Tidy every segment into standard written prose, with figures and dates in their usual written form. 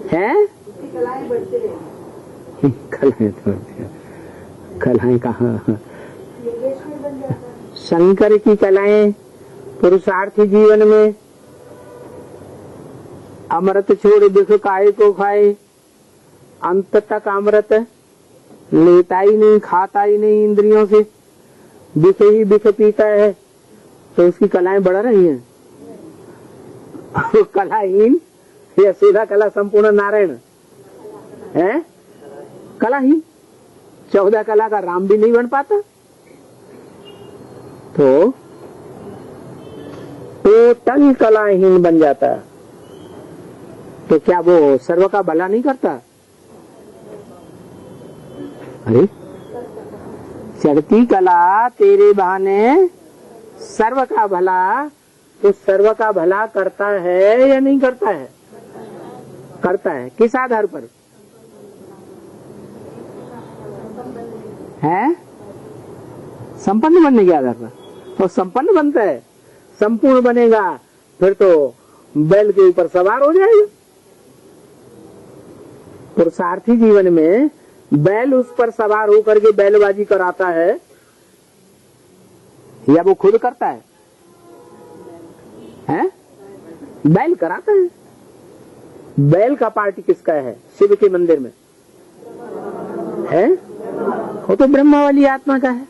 हैं? कलाएं कहाँ? शंकर की कलाएं पुरुषार्थी जीवन में अमृत छोड़ दुख काय को खाए, अंत तक अमृत लेता ही नहीं, खाता ही नहीं इंद्रियों से, विष ही विष पीता है, तो उसकी कलाएं बढ़ रही हैं। कलाहीन या सीधा कला संपूर्ण नारायण है, कलाहीन 14 कला का राम भी नहीं बन पाता। तो टोटल कलाहीन बन जाता है, तो क्या वो सर्व का भला नहीं करता? अरे चढ़ती कला तेरे बहाने सर्व का भला, तो सर्व का भला करता है या नहीं करता है? करता है। किस आधार पर है? संपन्न बनने के आधार पर। तो संपन्न बनता है, संपूर्ण बनेगा, फिर तो बैल के ऊपर सवार हो जाएगा। पुरुषार्थी जीवन में बैल उस पर सवार होकर के बैलबाजी कराता है या वो खुद करता है? हैं? बैल कराता है। बैल का पार्टी किसका है? शिव के मंदिर में है, वो तो ब्रह्मा वाली आत्मा का है।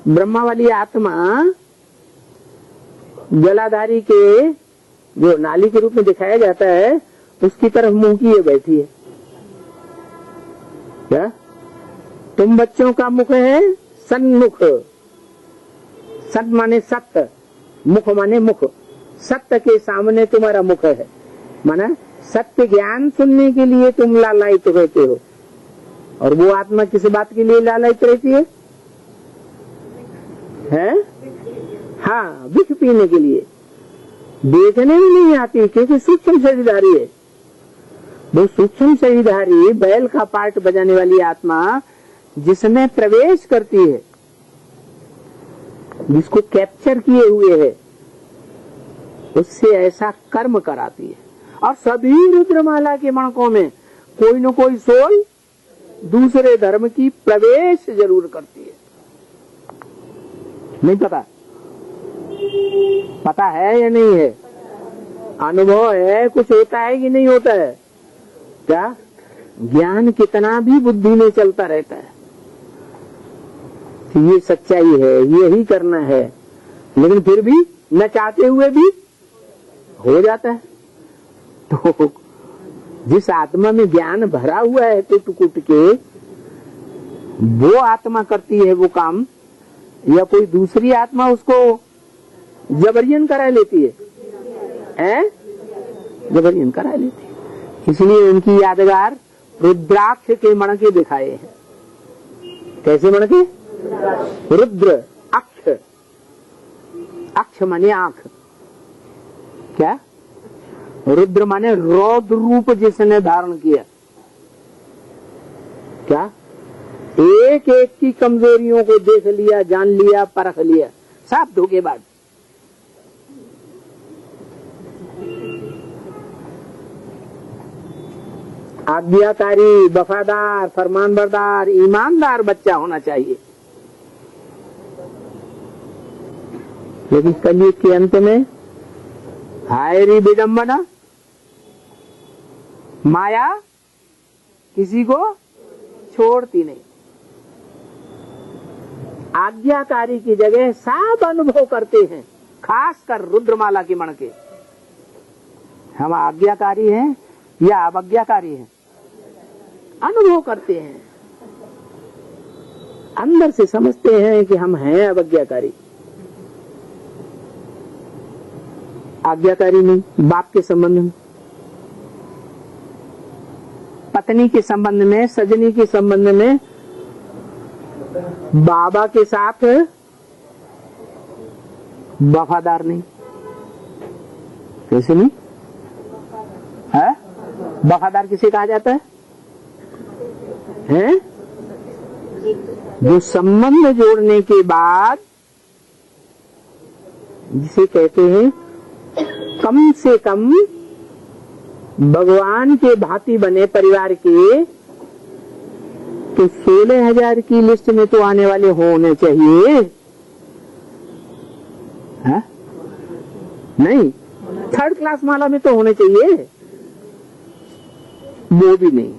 ब्रह्मा वाली आत्मा जलाधारी के जो नाली के रूप में दिखाया जाता है, उसकी तरफ मुंह किए बैठी है। क्या तुम बच्चों का मुख है सन्मुख, सत माने सत्य, मुख माने मुख, सत्य के सामने तुम्हारा मुख है, माना सत्य ज्ञान सुनने के लिए तुम लालायित रहते हो। और वो आत्मा किस बात के लिए लालायित रहती है? हाँ, विष पीने के लिए। देखने में नहीं आती क्योंकि सूक्ष्म शरीरधारी है। वो सूक्ष्म शरीरधारी बैल का पार्ट बजाने वाली आत्मा जिसमें प्रवेश करती है, जिसको कैप्चर किए हुए है, उससे ऐसा कर्म कराती है। और सभी रुद्रमाला के मणकों में कोई न कोई सोल दूसरे धर्म की प्रवेश जरूर करती है। नहीं पता? पता है या नहीं है? अनुभव है, कुछ होता है कि नहीं होता है? क्या ज्ञान कितना भी बुद्धि में चलता रहता है कि ये सच्चाई है, यही करना है, लेकिन फिर भी न चाहते हुए भी हो जाता है। तो जिस आत्मा में ज्ञान भरा हुआ है टूट के, वो आत्मा करती है वो काम, या कोई दूसरी आत्मा उसको जबरियन करा लेती है? जबरियन करा लेती है। इसलिए उनकी यादगार रुद्राक्ष के मणके दिखाए हैं। कैसे मणके? रुद्र अक्ष, अक्ष माने आंख। क्या? रुद्र माने रौद्र रूप जिसने धारण किया। क्या? एक एक की कमजोरियों को देख लिया, जान लिया, परख लिया, साफ धोखेबाज। आज्ञाकारी, वफादार, फरमानबरदार, ईमानदार बच्चा होना चाहिए। लेकिन कलयुग के अंत में हाय री विडम्बना, माया किसी को छोड़ती नहीं। आज्ञाकारी की जगह सब अनुभव करते हैं, खासकर रुद्रमाला के मणके। हम आज्ञाकारी हैं या अवज्ञाकारी हैं? अनुभव करते हैं, अंदर से समझते हैं कि हम हैं अवज्ञाकारी। आज्ञाकारी नहीं। बाप के संबंध में, पत्नी के संबंध में, सजनी के संबंध में, बाबा के साथ वफादार नहीं। कैसे नहीं है? वफादार किसे कहा जाता है? जो संबंध जोड़ने के बाद, जिसे कहते हैं कम से कम भगवान के भांति बने परिवार के, तो 16,000 की लिस्ट में तो आने वाले होने चाहिए, है? नहीं, 3rd क्लास माला में तो होने चाहिए, वो भी नहीं।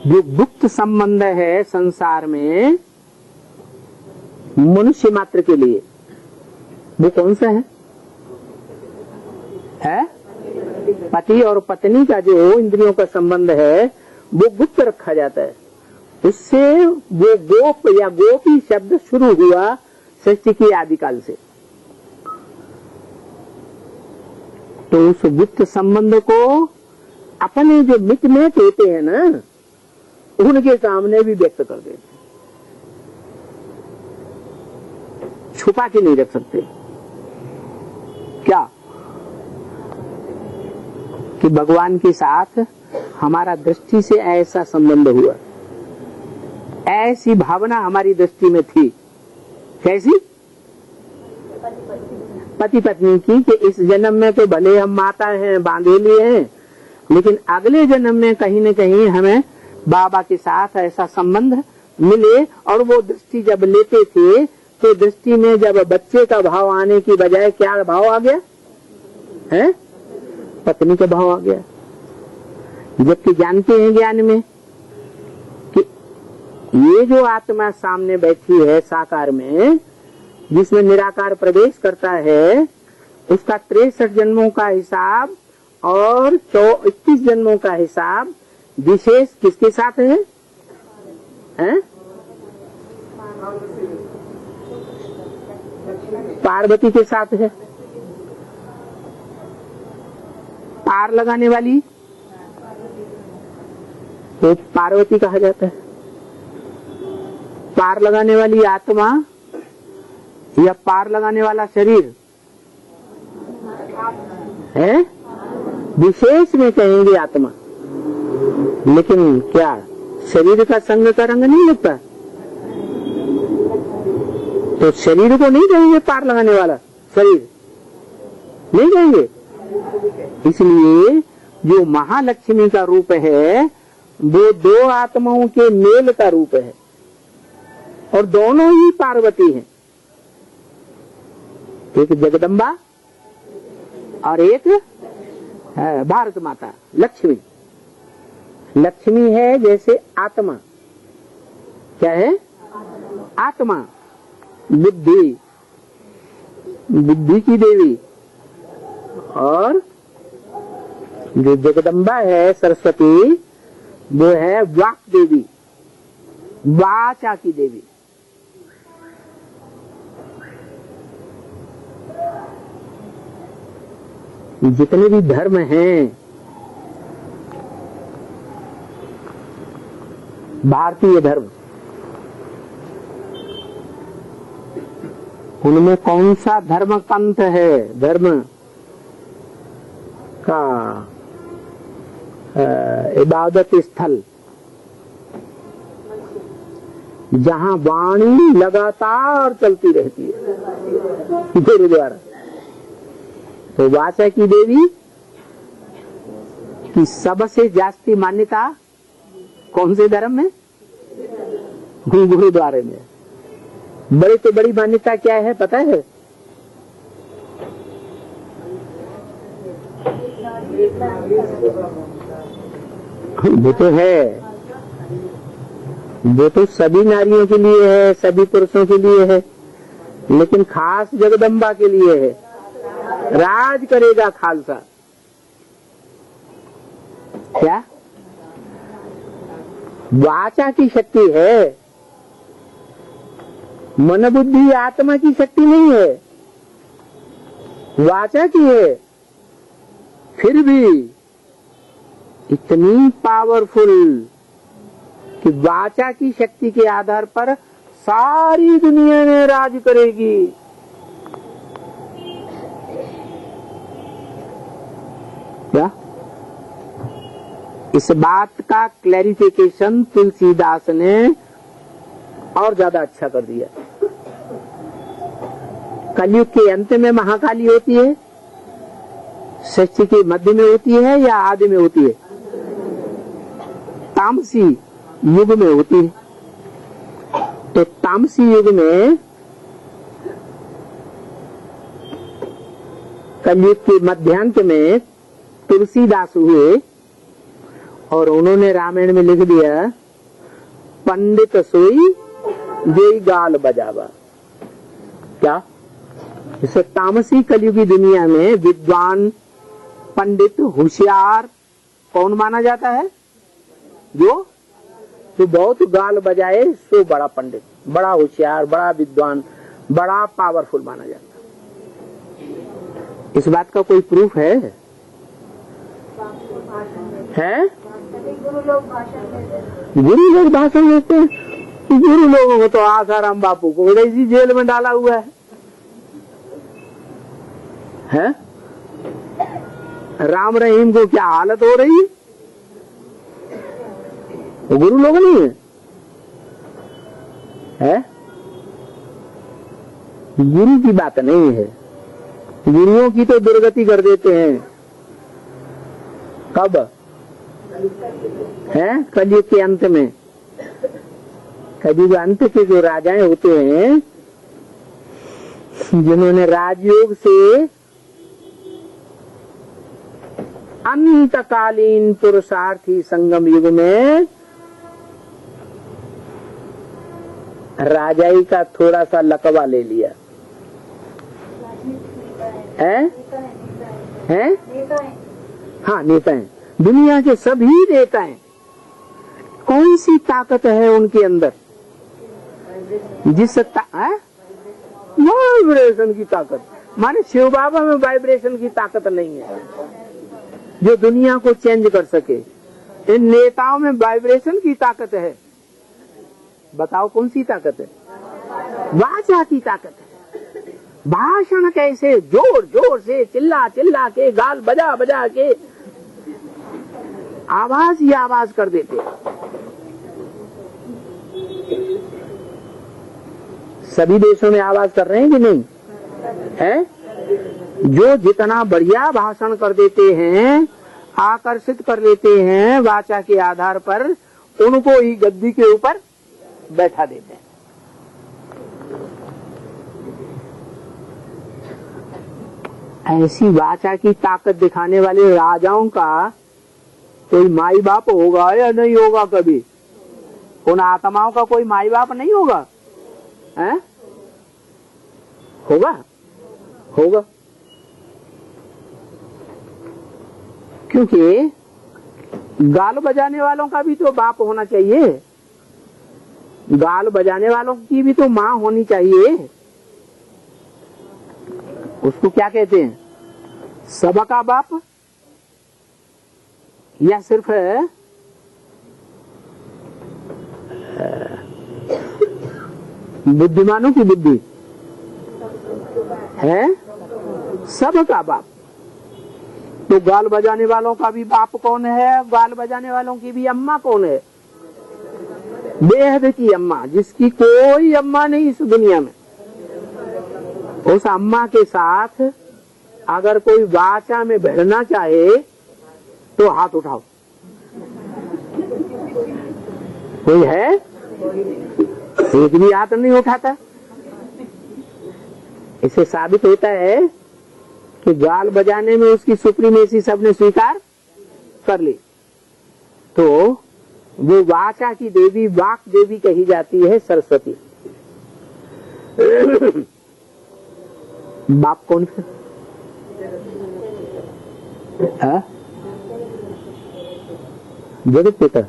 जो गुप्त संबंध है संसार में मनुष्य मात्र के लिए, वो कौन सा है? पति और पत्नी का जो इंद्रियों का संबंध है वो गुप्त रखा जाता है। उससे वो गोप या गोपी शब्द शुरू हुआ सृष्टि की आदिकाल से। तो उस गुप्त संबंध को अपने जो मिटमेट होते हैं ना, उनके सामने भी व्यक्त कर देते, छुपा के नहीं रख सकते। क्या कि भगवान के साथ हमारा दृष्टि से ऐसा संबंध हुआ, ऐसी भावना हमारी दृष्टि में थी। कैसी? पति पत्नी की, कि इस जन्म में तो भले हम माता हैं, बांधे लिए हैं, लेकिन अगले जन्म में कहीं न कहीं हमें बाबा के साथ ऐसा संबंध मिले। और वो दृष्टि जब लेते थे तो दृष्टि में जब बच्चे का भाव आने की बजाय क्या भाव आ गया है? पत्नी का भाव आ गया। जबकि जानते हैं ज्ञान में कि ये जो आत्मा सामने बैठी है साकार में, जिसमें निराकार प्रवेश करता है, उसका 63 जन्मों का हिसाब और 21 जन्मों का हिसाब विशेष किसके साथ है? पार्वती के साथ है। पार लगाने वाली तो पार्वती कहा जाता है। पार लगाने वाली आत्मा या पार लगाने वाला शरीर है? विशेष में कहेंगे आत्मा, लेकिन क्या शरीर का संग का रंग नहीं लगता? तो शरीर को नहीं कहेंगे पार लगाने वाला शरीर, नहीं कहेंगे। इसलिए जो महालक्ष्मी का रूप है वो 2 आत्माओं के मेल का रूप है, और दोनों ही पार्वती हैं। एक जगदम्बा और एक भारत माता लक्ष्मी। लक्ष्मी है जैसे आत्मा, क्या है? आत्मा, बुद्धि, बुद्धि की देवी। और जो जगदम्बा है सरस्वती, वो है वाक देवी, वाचा की देवी। जितने भी धर्म हैं, भारतीय धर्म, उनमें कौन सा धर्म पंथ है? धर्म का इबादत स्थल जहाँ वाणी लगातार चलती रहती है, गुरुद्वारा। तो वाचा की देवी की सबसे जास्ती मान्यता कौन से धर्म में? गुरुद्वारे में। बड़ी तो बड़ी मान्यता क्या है पता है? वो तो है, वो तो सभी नारियों के लिए है, सभी पुरुषों के लिए है, लेकिन खास जगदम्बा के लिए है। राज करेगा खालसा। क्या? वाचा की शक्ति है, मन बुद्धि आत्मा की शक्ति नहीं है, वाचा की है। फिर भी इतनी पावरफुल कि वाचा की शक्ति के आधार पर सारी दुनिया में राज करेगी। क्या? इस बात का क्लैरिफिकेशन तुलसीदास ने और ज्यादा अच्छा कर दिया। कलयुग के अंत में महाकाली होती है, षष्ठी के मध्य में होती है या आदि में होती है? तामसी युग में होती है। तो तामसी युग में कलयुग के मध्यांत में तुलसीदास हुए और उन्होंने रामायण में लिख दिया, पंडित सोई जेई गाल बजावा। क्या इसे तामसी कलयुगी दुनिया में विद्वान, पंडित, होशियार कौन माना जाता है? जो बहुत गाल बजाए सो बड़ा पंडित, बड़ा होशियार, बड़ा विद्वान, बड़ा पावरफुल माना जाता है। इस बात का कोई प्रूफ है? गुरु लोग भाषण देते हैं। गुरु लोगों को तो आसाराम बापू को इसी जेल में डाला हुआ है? राम रहीम को क्या हालत हो रही है? वो गुरु लोग नहीं है? गुरु की बात नहीं है। गुरुओं की तो दुर्गति कर देते हैं। कब है? कलयुग के अंत में। कलयुग अंत के जो राजाएं होते हैं, जिन्होंने राजयोग से अंतकालीन पुरुषार्थी संगम युग में राजाई का थोड़ा सा लकवा ले लिया है? हाँ, नेता हैं। दुनिया के सभी नेता हैं। कौन सी ताकत है उनके अंदर? जिस वाइब्रेशन की ताकत, माने शिव बाबा में वाइब्रेशन की ताकत नहीं है जो दुनिया को चेंज कर सके। इन नेताओं में वाइब्रेशन की ताकत है। बताओ कौन सी ताकत है? वाचा की ताकत है। भाषण कैसे जोर जोर से, चिल्ला चिल्ला के, गाल बजा बजा के आवाज ही आवाज कर देते। सभी देशों में आवाज कर रहे हैं कि नहीं है? जो जितना बढ़िया भाषण कर देते हैं, आकर्षित कर लेते हैं वाचा के आधार पर, उनको ही गद्दी के ऊपर बैठा देते हैं। ऐसी वाचा की ताकत दिखाने वाले राजाओं का कोई माई बाप होगा या नहीं होगा? कभी उन आत्माओं का कोई माई बाप नहीं होगा? है? होगा? होगा। क्योंकि गाल बजाने वालों का भी तो बाप होना चाहिए। गाल बजाने वालों की भी तो माँ होनी चाहिए। उसको क्या कहते हैं? सबका बाप या सिर्फ बुद्धिमानों की बुद्धि है? सबका बाप। तो गाल बजाने वालों का भी बाप कौन है? गाल बजाने वालों की भी अम्मा कौन है? बेहद की अम्मा, जिसकी कोई अम्मा नहीं इस दुनिया में। उस अम्मा के साथ अगर कोई वाचा में भिड़ना चाहे तो हाथ उठाओ। कोई है? एक भी हाथ नहीं उठाता। इससे साबित होता है कि गाल बजाने में उसकी सुप्रीमेसी सबने स्वीकार कर ली। तो वो वाचा की देवी, वाक देवी कही जाती है सरस्वती। बाप कौन फिर? जगत पिता।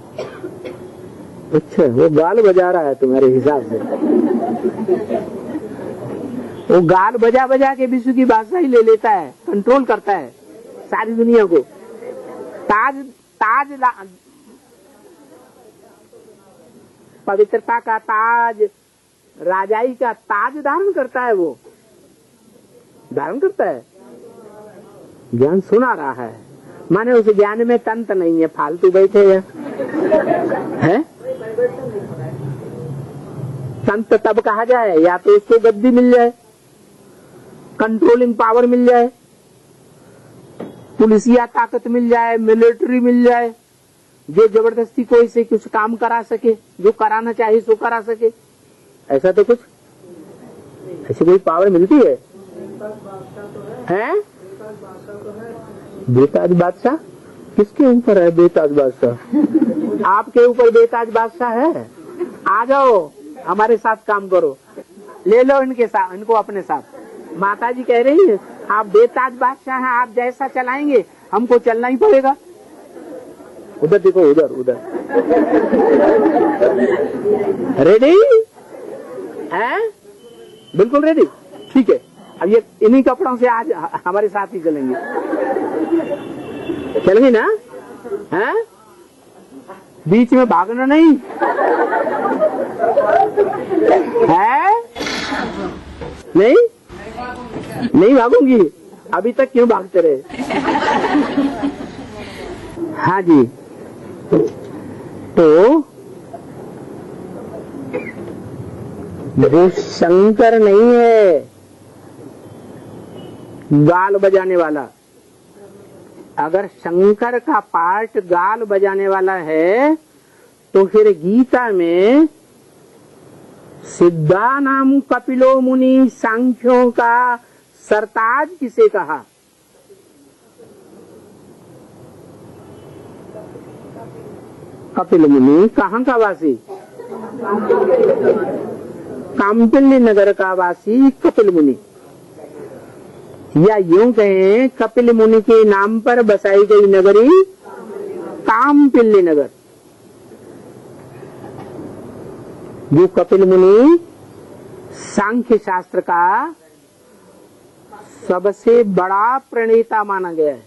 अच्छा, वो गाल बजा रहा है तुम्हारे हिसाब से। वो गाल बजा बजा के विश्व की बादशाही ही ले लेता है, कंट्रोल करता है सारी दुनिया को। ताज पवित्रता का ताज, राजाई का ताज धारण करता है। वो धारण करता है, ज्ञान सुना रहा है। माने उस ज्ञान में तंत नहीं है, फालतू बैठे है। संत तब कहा जाए या तो उसको गद्दी मिल जाए, कंट्रोलिंग पावर मिल जाए, पुलिसिया ताकत मिल जाए, मिलिट्री मिल जाए, जो जबरदस्ती कोई से कुछ काम करा सके, जो कराना चाहे सो करा सके, ऐसा तो कुछ ऐसी कोई पावर मिलती है? हैं? बेताज बादशाह किसके ऊपर है? बेताज बादशाह आपके ऊपर बेताज बादशाह है। आ जाओ हमारे साथ काम करो, ले लो इनके साथ, इनको अपने साथ। माता जी कह रही है आप बेताज बादशाह हैं, आप जैसा चलाएंगे हमको चलना ही पड़ेगा। उधर देखो, उधर उधर रेडी है? बिल्कुल रेडी। ठीक है, अब ये इन्हीं कपड़ों से आज हमारे साथ ही चलेंगे, चलेंगे ना? हैं? बीच में भागना नहीं है? नहीं नहीं भागूंगी। अभी तक क्यों भागते रहे? हाँ जी, तो वो शंकर नहीं है गाल बजाने वाला। अगर शंकर का पार्ट गाल बजाने वाला है तो फिर गीता में सिद्धा नाम कपिलो मुनि सांख्यों का सरताज किसे कहा? कपिल मुनि कहाँ का वासी? काम्पिल्य नगर का वासी कपिल मुनि, या यूं कहें कपिल मुनि के नाम पर बसाई गई नगरी काम्पिल्य नगर। जो कपिल मुनि सांख्य शास्त्र का सबसे बड़ा प्रणेता माना गया है।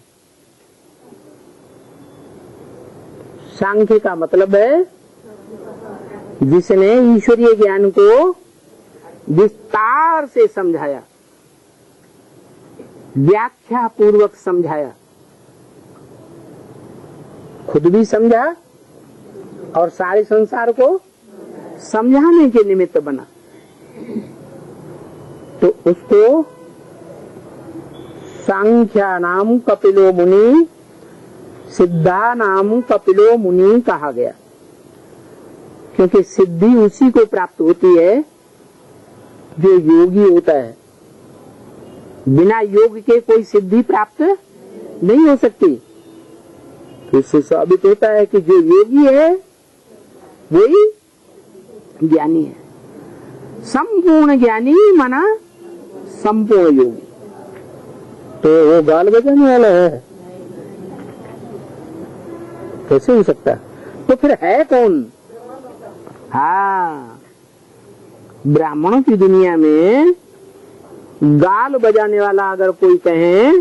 सांख्य का मतलब है जिसने ईश्वरीय ज्ञान को विस्तार से समझाया, व्याख्या पूर्वक समझाया, खुद भी समझा और सारे संसार को समझाने के निमित्त बना, तो उसको सांख्या नाम कपिलो मुनि, सिद्धा नाम कपिलो मुनि कहा गया। क्योंकि सिद्धि उसी को प्राप्त होती है जो योगी होता है। बिना योग के कोई सिद्धि प्राप्त नहीं हो सकती। इससे साबित होता है कि जो योगी है वही ज्ञानी है। संपूर्ण ज्ञानी माना संपूर्ण योगी। तो वो गाल बजाने वाला है, कैसे हो सकता है? तो फिर है कौन? हाँ, ब्राह्मणों की दुनिया में गाल बजाने वाला अगर कोई कहे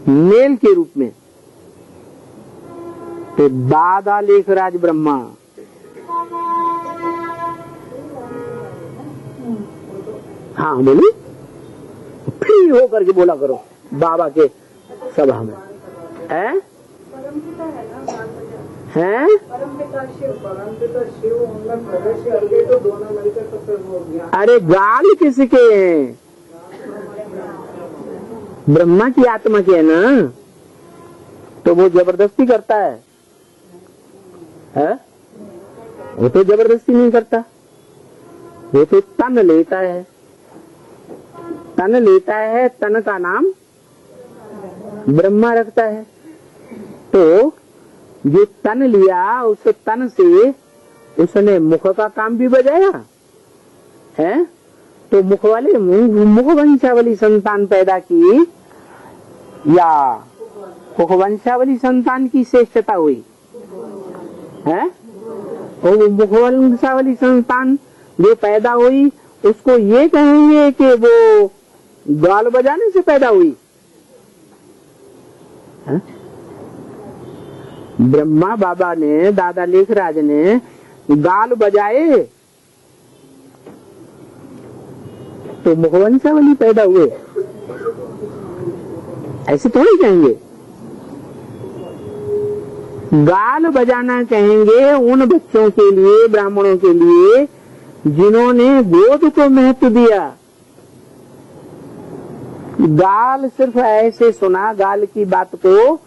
मेल के रूप में, तो दादा लेखराज ब्रह्मा। हाँ बोली, फ्री होकर के बोला करो बाबा के सभा में। है? हैं? अरे गाल किसके हैं? ब्रह्मा की आत्मा की है ना, तो वो जबरदस्ती करता है? वो तो जबरदस्ती नहीं करता, वो तो तन लेता है। तन लेता है, तन का नाम ब्रह्मा रखता है। तो जो तन लिया उस तन से उसने मुख का काम भी बजाया है। तो मुख वंशावली संतान पैदा की या मुख वंशावली संतान की श्रेष्ठता हुई है। और मुख वंशावली संतान जो पैदा हुई उसको ये कहेंगे कि वो गाल बजाने से पैदा हुई है? ब्रह्मा बाबा ने, दादा लेखराज ने गाल बजाए तो मुखवंशावली पैदा हुए, ऐसे थोड़ी कहेंगे। गाल बजाना कहेंगे उन बच्चों के लिए, ब्राह्मणों के लिए जिन्होंने गोद को महत्व दिया, गाल सिर्फ ऐसे सुना गाल की बात को,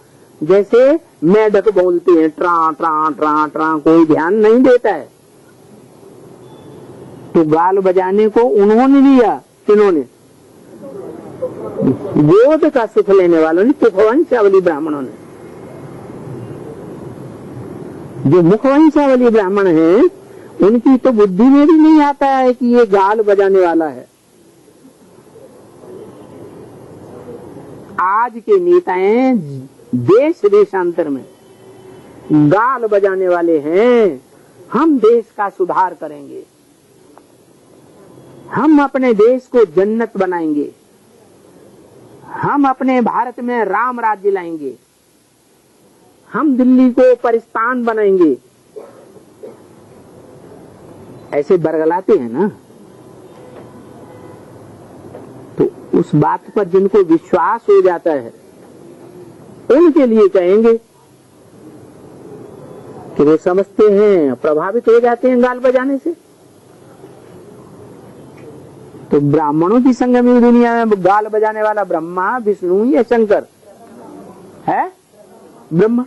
जैसे मेढक बोलते हैं ट्रा ट्रा ट्रा ट्रा, कोई ध्यान नहीं देता है। तो गाल बजाने को उन्होंने लिया, किन्होंने? गोद का सुख लेने वालों ने, मुखवंशावली ब्राह्मणों ने। जो मुखवंशावली ब्राह्मण हैं, उनकी तो बुद्धि में भी नहीं आता है कि ये गाल बजाने वाला है। आज के नेताएं देश देशांतर में गाल बजाने वाले हैं। हम देश का सुधार करेंगे, हम अपने देश को जन्नत बनाएंगे, हम अपने भारत में राम राज्य लाएंगे, हम दिल्ली को परिस्तान बनाएंगे, ऐसे बरगलाते हैं ना। तो उस बात पर जिनको विश्वास हो जाता है, उनके लिए कहेंगे कि वे समझते हैं, प्रभावित हो जाते हैं गाल बजाने से। तो ब्राह्मणों की संगमी दुनिया में गाल बजाने वाला ब्रह्मा, विष्णु या शंकर है? ब्रह्मा।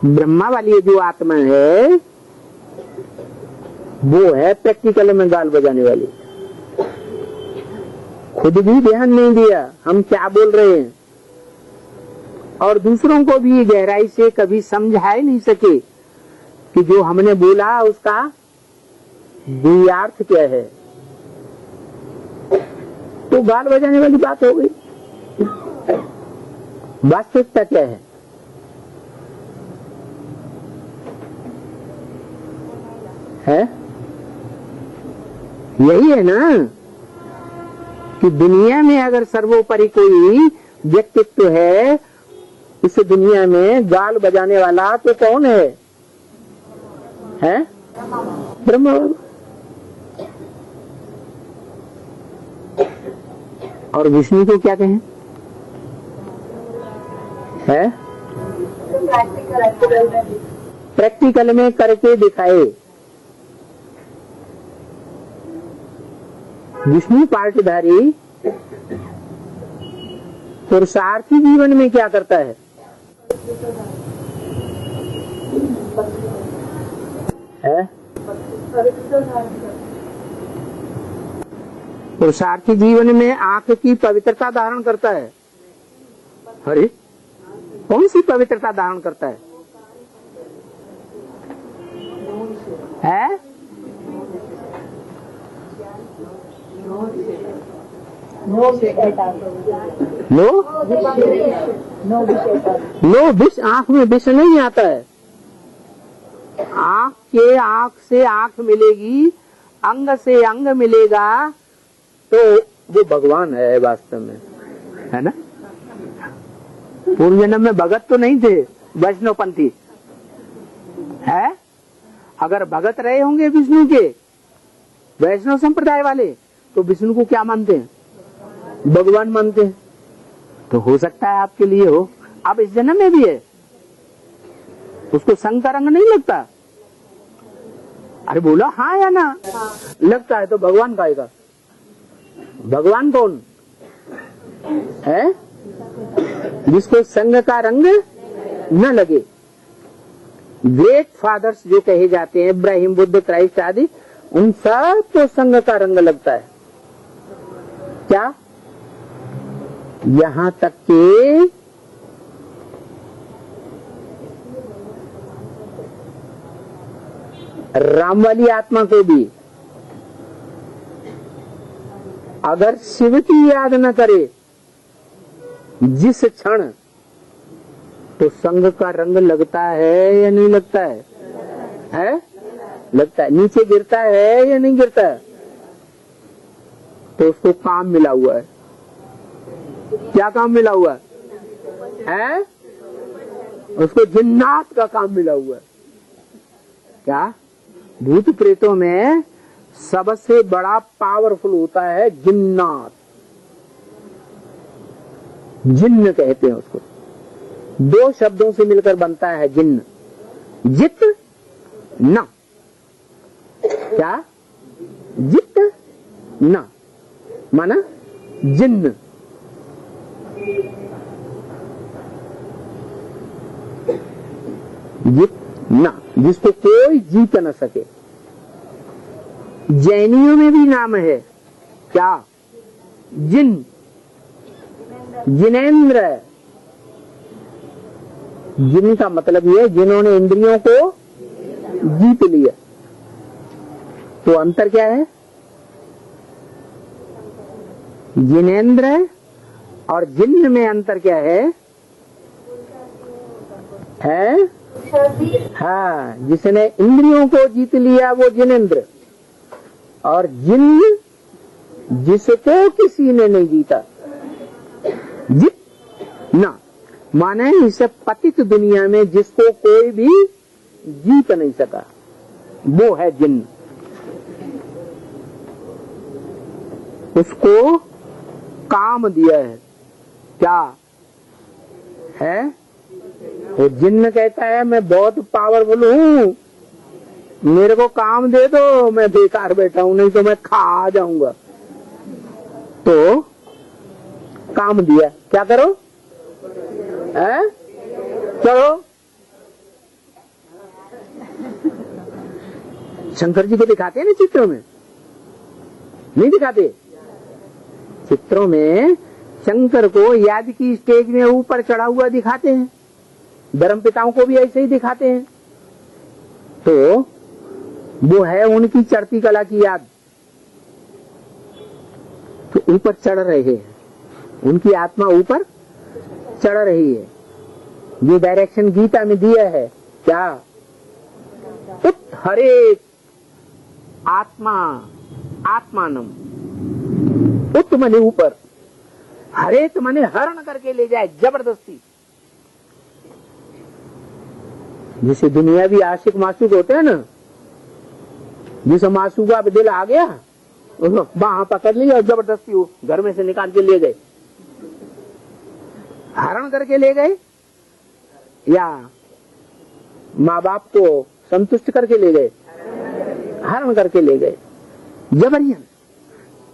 ब्रह्मा वाली जो आत्मा है वो है प्रैक्टिकल में गाल बजाने वाली। खुद भी ध्यान नहीं दिया हम क्या बोल रहे हैं, और दूसरों को भी गहराई से कभी समझा ही नहीं सके कि जो हमने बोला उसका गुह्यार्थ क्या है। तो गाल बजाने वाली बात हो गई। वास्तविकता क्या है? यही है ना कि दुनिया में अगर सर्वोपरि कोई व्यक्तित्व है इस दुनिया में गाल बजाने वाला, तो कौन है? ब्रह्मा। और विष्णु को क्या कहें? है प्रैक्टिकल में करके दिखाए। विष्णु पार्टधारी पुरुषार्थी जीवन में क्या करता है? पुरुषार्थी जीवन में आंख की पवित्रता धारण करता है। अरे कौन सी पवित्रता धारण करता है? नो विष, आंख में विष नहीं आता है। आंख से आंख मिलेगी, अंग से अंग मिलेगा, तो वो भगवान है वास्तव में, है ना। पूर्व जन्म में भगत तो नहीं थे वैष्णवपंथी, है। अगर भगत रहे होंगे विष्णु के, वैष्णव संप्रदाय वाले, तो विष्णु को क्या मानते हैं? भगवान मानते हैं। तो हो सकता है आपके लिए हो, अब इस जन्म में भी है। उसको संग का रंग नहीं लगता? अरे बोला हाँ या ना? लगता है तो भगवान खाएगा। भगवान कौन है? जिसको संग का रंग न लगे। ग्रेट फादर्स जो कहे जाते हैं, इब्राहिम, बुद्ध, क्राइस्ट आदि, उन सब को संग का रंग लगता है। क्या? यहाँ तक के राम वाली आत्मा को भी अगर शिव की याद न करे जिस क्षण, तो संग का रंग लगता है या नहीं लगता है? लगता है। नीचे गिरता है या नहीं गिरता है? तो उसको काम मिला हुआ है। क्या काम मिला हुआ है? उसको जिन्नात का काम मिला हुआ है। क्या? भूत प्रेतों में सबसे बड़ा पावरफुल होता है जिन्नात। जिन्न कहते हैं उसको। दो शब्दों से मिलकर बनता है जिन्न। जित न, क्या? जित न माना जिन्न। जित न, जिसको कोई जीत न सके। जैनियों में भी नाम है क्या? जिन, जिनेंद्र। जिन का मतलब ये जिन्होंने इंद्रियों को जीत लिया। तो अंतर क्या है? जिनेंद्र और जिन्न में अंतर क्या है? हाँ, जिसने इंद्रियों को जीत लिया वो जिनेंद्र, और जिन्न जिसको किसी ने नहीं जीता। जित ना माने इस पतित दुनिया में जिसको कोई भी जीत नहीं सका, वो है जिन्न। उसको काम दिया है। क्या है? वो जिन्न कहता है मैं बहुत पावरफुल हूँ, मेरे को काम दे दो, मैं बेकार बैठा हूँ, नहीं तो मैं खा जाऊंगा। तो काम दिया, क्या करो? चलो शंकर जी को दिखाते हैं ना चित्रों में? नहीं दिखाते? चित्रों में शंकर को याद की स्टेज में ऊपर चढ़ा हुआ दिखाते हैं, धर्म पिताओं को भी ऐसे ही दिखाते हैं। तो वो है उनकी चढ़ती कला की याद। तो ऊपर चढ़ रहे हैं, उनकी आत्मा ऊपर चढ़ रही है। ये डायरेक्शन गीता में दिया है क्या? हरे आत्मा आत्मानम। उत मने ऊपर, हरेत मने हरण करके ले जाए जबरदस्ती। जैसे दुनियावी आशिक मासूक होते हैं ना, जिसे मासूक का दिल आ गया, उसको बाह पकड़ ली और जबरदस्ती वो घर में से निकाल के ले गए, हरण करके ले गए, या माँ बाप को संतुष्ट करके ले गए, हरण करके ले गए जबरियन।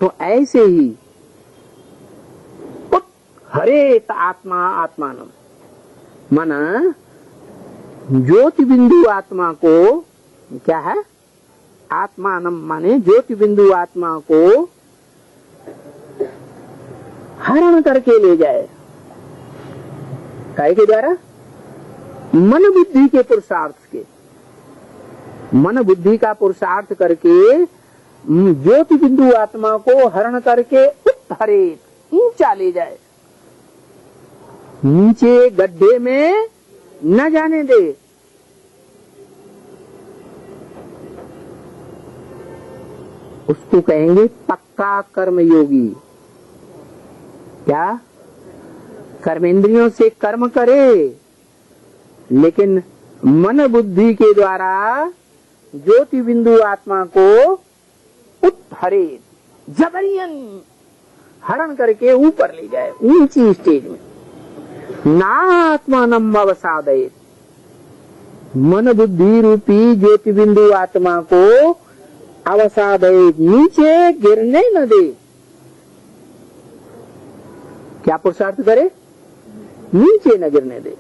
तो ऐसे ही हरेत आत्मा आत्मानम माना ज्योति बिंदु आत्मा को क्या है? आत्मानम माने ज्योति बिंदु आत्मा को हरण करके ले जाए। काय के द्वारा? मन बुद्धि के पुरुषार्थ के, मन बुद्धि का पुरुषार्थ करके ज्योति बिंदु आत्मा को हरण करके उत्तरेत ऊंचा ले जाए, नीचे गड्ढे में न जाने दे। उसको कहेंगे पक्का कर्मयोगी। क्या? कर्मेंद्रियों से कर्म करे, लेकिन मन बुद्धि के द्वारा ज्योति बिंदु आत्मा को उत्तरे जबरियन हरण करके ऊपर ले जाए, ऊंची स्टेज में। नात्मानम अवसादयेत, मन बुद्धि रूपी ज्योति बिंदु आत्मा को अवसादयेत, नीचे गिरने न दे। क्या पुरुषार्थ करे? नीचे न गिरने दे।